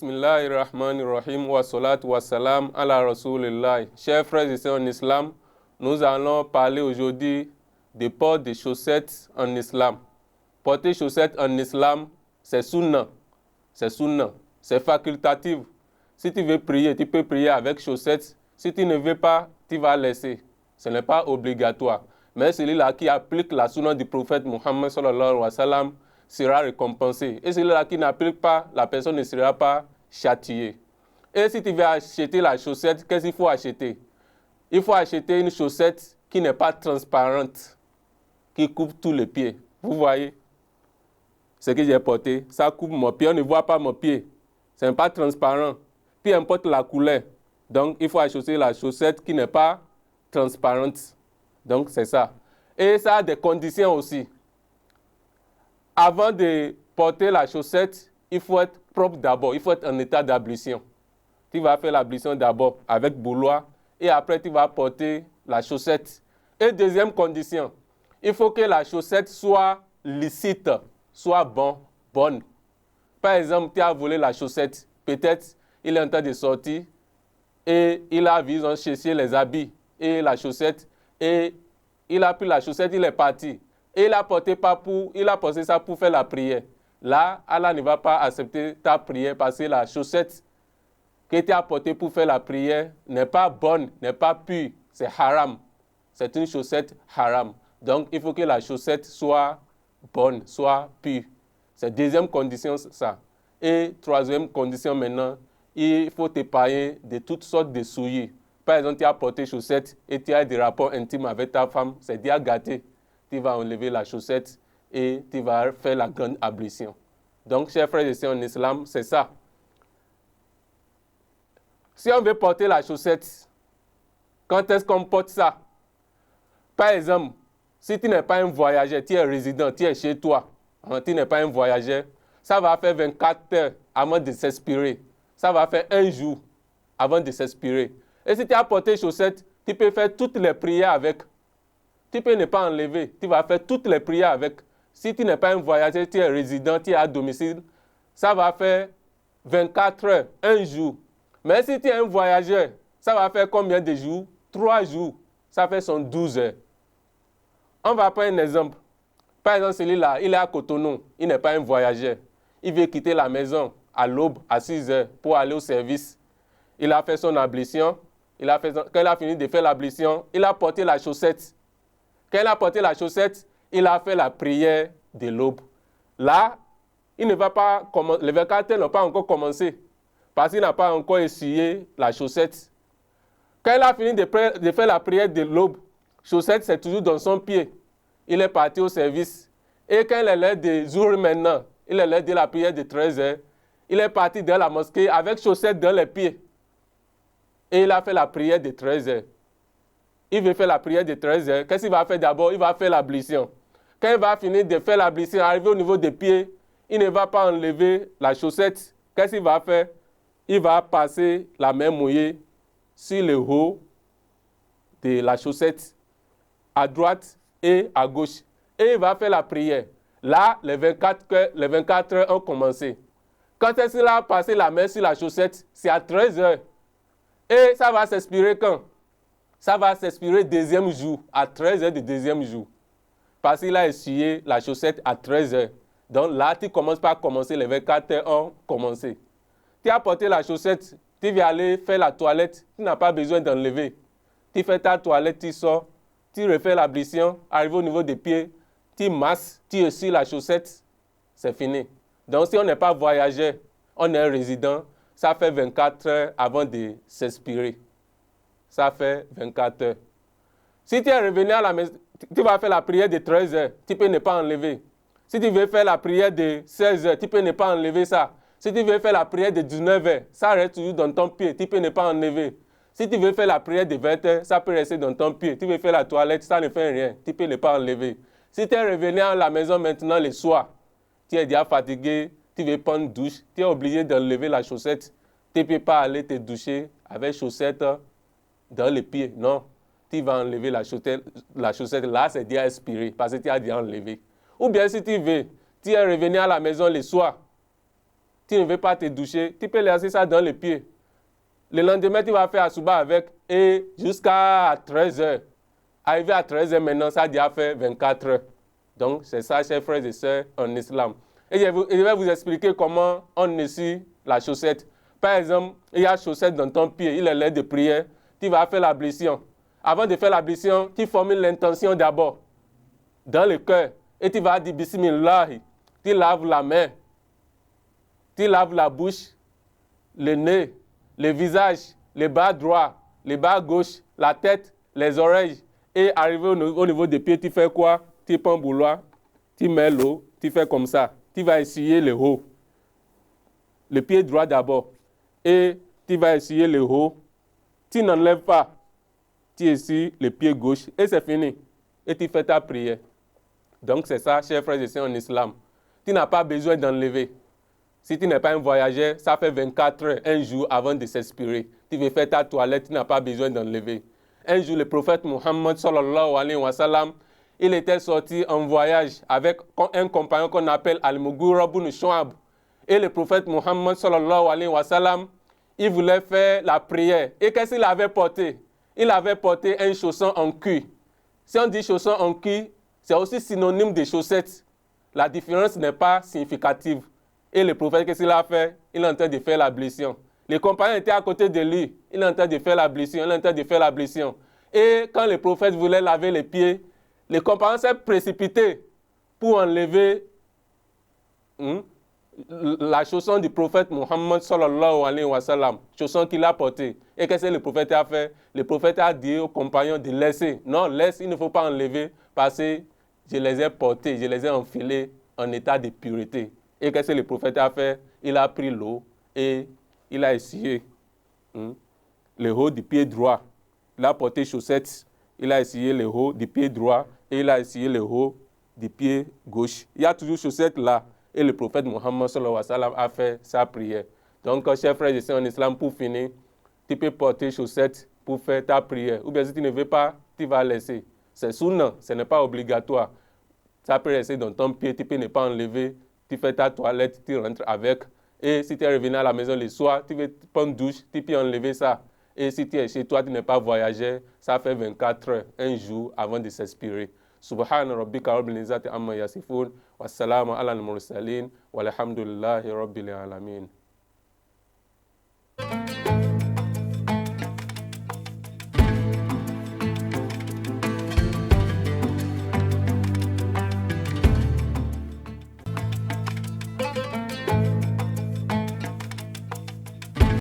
Bismillahirrahmanirrahim wa salatu wa salam ala Rasulillah. Chers frères et sœurs en islam, nous allons parler aujourd'hui du port des chaussettes en islam. Porter chaussettes en islam, c'est sunnah. C'est sunnah. C'est facultatif. Si tu veux prier, tu peux prier avec chaussettes. Si tu ne veux pas, tu vas laisser. Ce n'est pas obligatoire. Mais celui-là qui applique la sunnah du prophète Muhammad sallallahu alayhi wa sallam sera récompensé. Et celui-là qui n'applique pas, la personne ne sera pas châtiée. Et si tu veux acheter la chaussette, qu'est-ce qu'il faut acheter? Il faut acheter une chaussette qui n'est pas transparente, qui couvre tous les pieds. Vous voyez ce que j'ai porté? Ça couvre mon pied, on ne voit pas mon pied. Ce n'est pas transparent. Peu importe la couleur. Donc, il faut acheter la chaussette qui n'est pas transparente. Donc, c'est ça. Et ça a des conditions aussi. Avant de porter la chaussette, il faut être propre d'abord. Il faut être en état d'ablution. Tu vas faire l'ablution d'abord avec bouilloire et après tu vas porter la chaussette. Et deuxième condition, il faut que la chaussette soit licite, soit bonne. Par exemple, tu as volé la chaussette. Peut-être il est en train de sortir et il a vu chercher les habits et la chaussette et il a pris la chaussette, il est parti. Et il a porté ça pour faire la prière. Là, Allah ne va pas accepter ta prière parce que la chaussette que tu as portée pour faire la prière n'est pas bonne, n'est pas pure. C'est haram. C'est une chaussette haram. Donc, il faut que la chaussette soit bonne, soit pure. C'est la deuxième condition, ça. Et troisième condition maintenant, il faut t'épargner de toutes sortes de souillures. Par exemple, tu as porté chaussette et tu as des rapports intimes avec ta femme, c'est déjà gâté. Tu vas enlever la chaussette et tu vas faire la grande ablution. Donc, chers frères et sœurs en islam, c'est ça. Si on veut porter la chaussette, quand est-ce qu'on porte ça? Par exemple, si tu n'es pas un voyageur, tu es résident, tu es chez toi, tu n'es pas un voyageur, ça va faire 24 heures avant de s'expirer. Ça va faire un jour avant de s'expirer. Et si tu as porté chaussette, tu peux faire toutes les prières avec. Tu peux ne pas enlever. Tu vas faire toutes les prières avec. Si tu n'es pas un voyageur, tu es résident, tu es à domicile, ça va faire 24 heures, un jour. Mais si tu es un voyageur, ça va faire combien de jours? 3 jours. Ça fait 12 heures. On va prendre un exemple. Par exemple, celui-là, il est à Cotonou. Il n'est pas un voyageur. Il veut quitter la maison à l'aube, à 6 heures, pour aller au service. Il a fait son ablution. Quand il a fini de faire l'ablution, il a porté la chaussette. Quand il a porté la chaussette, il a fait la prière de l'aube. Là, il ne va pas commencer. Les 24 heures n'ont pas encore commencé. Parce qu'il n'a pas encore essuyé la chaussette. Quand il a fini de faire la prière de l'aube, chaussette, c'est toujours dans son pied. Il est parti au service. Et quand il est l'heure de jour maintenant, il est l'heure de la prière de 13 heures, il est parti dans la mosquée avec chaussette dans les pieds. Et il a fait la prière de 13 heures. Il veut faire la prière de 13 heures. Qu'est-ce qu'il va faire d'abord? Il va faire l'ablution. Quand il va finir de faire l'ablution, arriver au niveau des pieds, il ne va pas enlever la chaussette. Qu'est-ce qu'il va faire? Il va passer la main mouillée sur le haut de la chaussette, à droite et à gauche. Et il va faire la prière. Là, les 24 heures ont commencé. Quand est-ce qu'il a passé la main sur la chaussette? C'est à 13 heures. Et ça va s'expirer quand? Ça va s'expirer deuxième jour, à 13 heures du deuxième jour. Parce qu'il a essuyé la chaussette à 13 heures. Donc là, tu commences par commencer, les 24 heures ont commencé. Tu as porté la chaussette, tu vas aller faire la toilette, tu n'as pas besoin d'enlever. Tu fais ta toilette, tu sors, tu refais l'ablution, arrive au niveau des pieds, tu masses, tu essuies la chaussette, c'est fini. Donc si on n'est pas voyageur, on est un résident, ça fait 24 heures avant de s'expirer. Ça fait 24 heures. Si tu es revenu à la maison, tu vas faire la prière de 13 heures, tu peux ne pas enlever. Si tu veux faire la prière de 16 heures, tu peux ne pas enlever ça. Si tu veux faire la prière de 19 heures, ça reste toujours dans ton pied, tu peux ne pas enlever. Si tu veux faire la prière de 20 heures, ça peut rester dans ton pied. Tu veux faire la toilette, ça ne fait rien, tu peux ne pas enlever. Si tu es revenu à la maison maintenant le soir, tu es déjà fatigué, tu veux prendre une douche, tu es obligé d'enlever la chaussette. Tu ne peux pas aller te doucher avec chaussette dans les pieds. Non, tu vas enlever la chaussette. Là, c'est déjà expiré parce que tu as déjà enlevé. Ou bien si tu veux, tu es revenu à la maison le soir. tu ne veux pas te doucher, tu peux laisser ça dans les pieds. Le lendemain, tu vas faire Asuba avec et jusqu'à 13h. Arrivé à 13h maintenant, ça a déjà fait 24 heures. Donc, c'est ça, chers frères et sœurs, en islam. Et je vais vous expliquer comment on essuie la chaussette. Par exemple, il y a chaussette dans ton pied, il est l'heure de prière, tu vas faire l'ablution. Avant de faire l'ablution, tu formules l'intention d'abord, dans le cœur, et tu vas dire Bismillah, tu laves la main, tu laves la bouche, le nez, le visage, le bas droit, le bas gauche, la tête, les oreilles. Et arrivé au niveau des pieds, tu fais quoi? Tu prends un bouloir, tu mets l'eau, tu fais comme ça. Tu vas essuyer le haut. Le pied droit d'abord. Et tu vas essuyer le haut. Tu n'enlèves pas. Tu essuies le pied gauche. Et c'est fini. Et tu fais ta prière. Donc c'est ça, chers frères et sœurs en islam. Tu n'as pas besoin d'enlever. Si tu n'es pas un voyageur, ça fait 24 heures, un jour avant de s'expirer. Tu veux faire ta toilette, tu n'as pas besoin d'enlever. Un jour, le prophète Muhammad sallallahu alayhi wa sallam, il était sorti en voyage avec un compagnon qu'on appelle Al-Mughira ibn Shu'ab. Et le prophète Muhammad sallallahu alayhi wa sallam, il voulait faire la prière. Et qu'est-ce qu'il avait porté? Il avait porté un chausson en cuir. Si on dit chausson en cuir, c'est aussi synonyme de chaussettes. La différence n'est pas significative. Et le prophète, qu'est-ce qu'il a fait? Il est en train de faire l'ablution. Les compagnons étaient à côté de lui. Il est en train de faire l'ablution. Il est en train de faire l'ablution. Et quand le prophète voulait laver les pieds, les compagnons s'est précipité pour enlever la chausson du prophète Muhammad sallallahu alayhi wa sallam, chausson qu'il a portée. Et qu'est-ce que le prophète a fait? Le prophète a dit aux compagnons de laisser. Non, laisse, il ne faut pas enlever parce que je les ai portés, je les ai enfilés en état de pureté. Et qu'est-ce que le prophète a fait? Il a pris l'eau et il a essuyé le haut du pied droit. Il a porté chaussettes, il a essuyé le haut du pied droit et il a essuyé le haut du pied gauche. Il y a toujours chaussettes là. Et le prophète Muhammad sallallahu alayhi wa sallam a fait sa prière. Donc, chers frères et sœurs en islam, pour finir, tu peux porter chaussettes pour faire ta prière. Ou bien si tu ne veux pas, tu vas laisser. C'est sunnah, ce n'est pas obligatoire. Ça peut rester dans ton pied, tu peux ne pas enlever. Tu fais ta toilette, tu rentres avec. Et si tu es revenu à la maison le soir, tu veux prendre douche, tu peux enlever ça. Et si tu es chez toi, tu n'es pas voyagé, ça fait 24 heures, un jour avant de s'expirer. Subhana rabbika rabbil izzati amma yasifun, wassalamu ala al-mursalin, walhamdulillahi rabbil alamin.